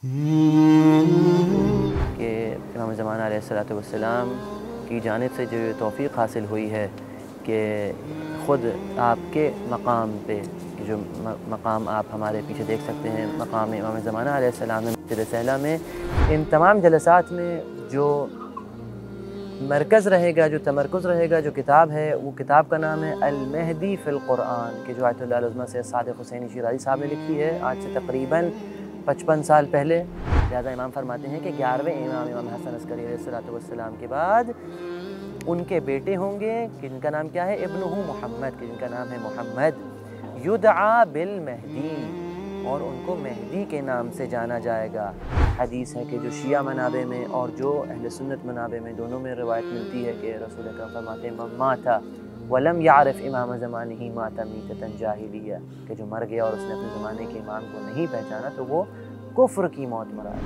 کہ امام زمانہ علیہ السلام کی جانب سے جو توفیق حاصل ہوئی ہے کہ خود آپ کے مقام پہ، جو مقام آپ ہمارے پیچھے دیکھ سکتے ہیں، مقام امام زمانہ علیہ السلام مسجد سہلہ میں، ان تمام جلسات میں جو مرکز رہے گا، جو تمرکز رہے گا، جو کتاب ہے، وہ کتاب کا نام ہے المہدی فی القرآن، کہ جو آیت اللہ العظمہ سے صادق حسین شیرازی صاحب نے لکھی ہے آج سے تقریباً 55 سال پہلے۔ لہٰذا امام فرماتے ہیں کہ 11ویں امام امام حسن عسکری علیہ السلام کے بعد ان کے بیٹے ہوں گے، جن کا نام کیا ہے؟ ابنہ محمد، کہ جن کا نام ہے محمد، یدعا بالمہدی، اور ان کو مہدی کے نام سے جانا جائے گا۔ حدیث ہے کہ جو شیعہ منابع میں اور جو اہل سنت منابع میں دونوں میں روایت ملتی ہے کہ رسول اکرم فرماتے ہیں من مات ولم یعرف امام زمانہ مات میتۃ جاہلیہ، کہ جو مر گیا اور اس نے اپنے زمانے کے امام کو نہیں پہچانا تو وہ کفر کی موت مرا ہے۔